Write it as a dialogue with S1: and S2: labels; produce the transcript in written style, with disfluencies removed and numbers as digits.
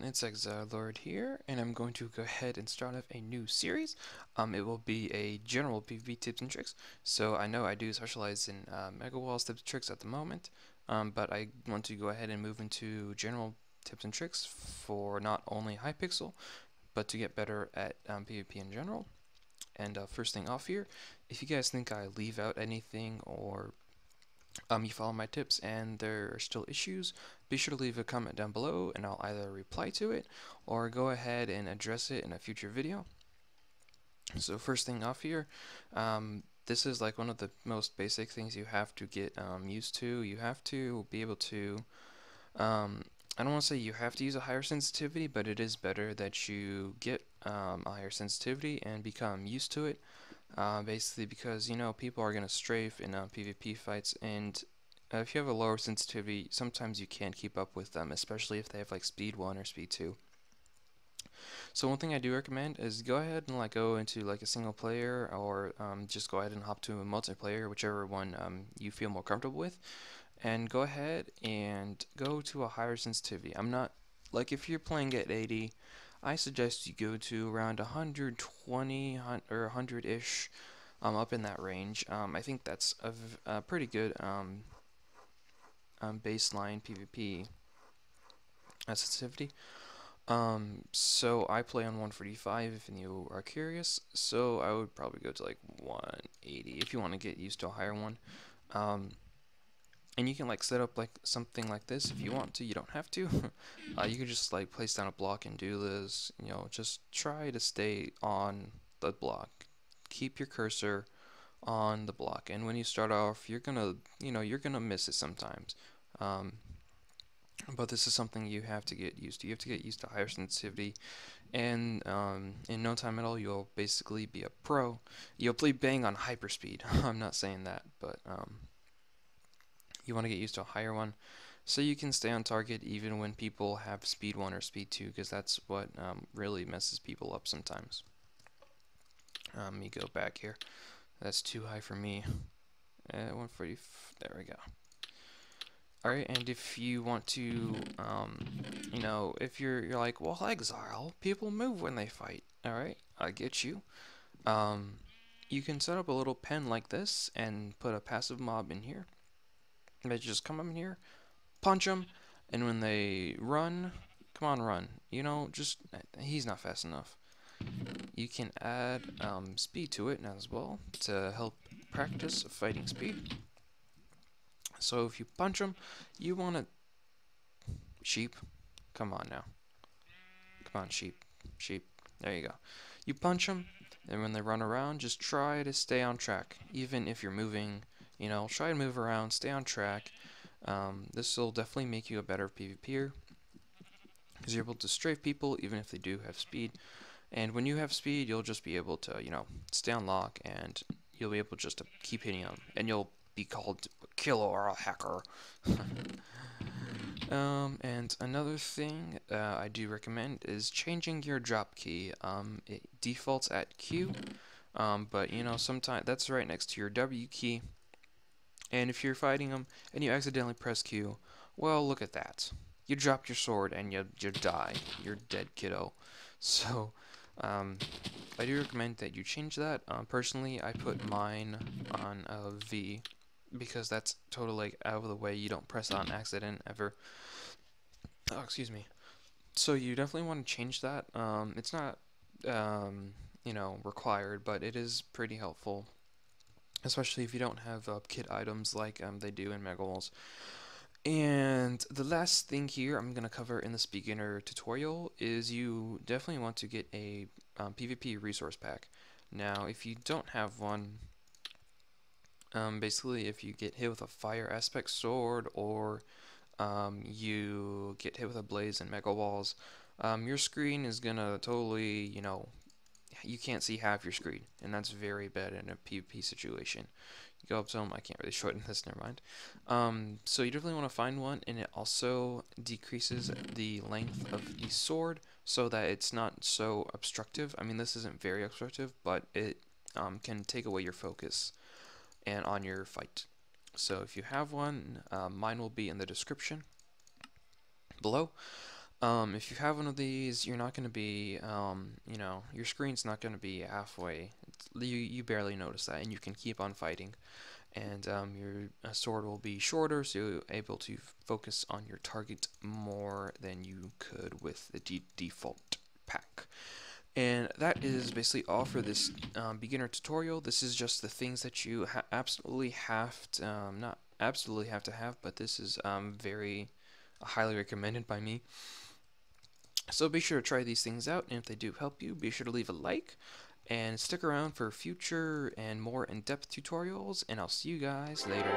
S1: It's Exile Lord here, and I'm going to go ahead and start off a new series. It will be a general PvP tips and tricks. So I know I do specialize in Mega Walls tips and tricks at the moment, but I want to go ahead and move into general tips and tricks for not only Hypixel, but to get better at PvP in general. And first thing off here, if you guys think I leave out anything or you follow my tips and there are still issues, be sure to leave a comment down below and I'll either reply to it or go ahead and address it in a future video. So first thing off here, this is like one of the most basic things you have to get used to. You have to be able to, I don't want to say you have to use a higher sensitivity, but it is better that you get a higher sensitivity and become used to it. Basically because, you know, people are going to strafe in PvP fights, and if you have a lower sensitivity, sometimes you can't keep up with them, especially if they have like speed 1 or speed 2. So one thing I do recommend is go ahead and like go into like a single player, or just go ahead and hop to a multiplayer, whichever one you feel more comfortable with, and go ahead and go to a higher sensitivity. I'm not, like, if you're playing at 80, I suggest you go to around 120 or 100-ish, up in that range. I think that's a pretty good baseline PvP sensitivity. So I play on 145 if you are curious, so I would probably go to like 180 if you want to get used to a higher one. And you can like set up like something like this if you want to. You don't have to. You can just like place down a block and do this. You know, just try to stay on the block. Keep your cursor on the block. And when you start off, you're gonna miss it sometimes. Um, but this is something you have to get used to. You have to get used to higher sensitivity, and in no time at all, you'll basically be a pro. You'll play bang on hyperspeed. I'm not saying that, but you want to get used to a higher one so you can stay on target even when people have speed 1 or speed 2, because that's what really messes people up sometimes. Let me go back here. That's too high for me. 140, there we go. Alright, and if you want to, you know, if you're like, well, Exile, people move when they fight. Alright, I get you. You can set up a little pen like this and put a passive mob in here. They just come up in here, punch them, and when they run, come on, run. You know, just, he's not fast enough. You can add speed to it as well to help practice fighting speed. So if you punch them, you want to... Sheep, come on now. Come on, sheep. Sheep. There you go. You punch them, and when they run around, just try to stay on track. Even if you're moving, you know, try to move around, stay on track. This will definitely make you a better PvPer, because you're able to strafe people even if they do have speed. And when you have speed, you'll just be able to, you know, stay on lock, and you'll be able just to keep hitting them, and you'll be called a killer or a hacker. And another thing I do recommend is changing your drop key. It defaults at Q, but you know, sometimes that's right next to your W key. And if you're fighting them and you accidentally press Q, well, look at that. You drop your sword and you die. You're dead, kiddo. So, I do recommend that you change that. Personally, I put mine on a V, because that's totally like out of the way. You don't press on accident ever. Oh, excuse me. So you definitely want to change that. It's not, you know, required, but it is pretty helpful, especially if you don't have kit items like they do in Mega Walls. And the last thing here I'm going to cover in this beginner tutorial is you definitely want to get a PvP resource pack. Now, if you don't have one, basically if you get hit with a fire aspect sword, or you get hit with a blaze in Mega Walls, your screen is going to totally, you know, you can't see half your screen, and that's very bad in a PvP situation. You go up to them, I can't really shorten this, never mind. So you definitely want to find one, and it also decreases the length of the sword so that it's not so obstructive. I mean, this isn't very obstructive, but it can take away your focus and on your fight. So if you have one, mine will be in the description below. If you have one of these, you're not going to be, your screen's not going to be halfway. You barely notice that, and you can keep on fighting. And your sword will be shorter, so you're able to focus on your target more than you could with the default pack. And that is basically all for this beginner tutorial. This is just the things that you absolutely have to, not absolutely have to have, but this is very highly recommended by me. So be sure to try these things out, and if they do help you, be sure to leave a like, and stick around for future and more in-depth tutorials, and I'll see you guys later.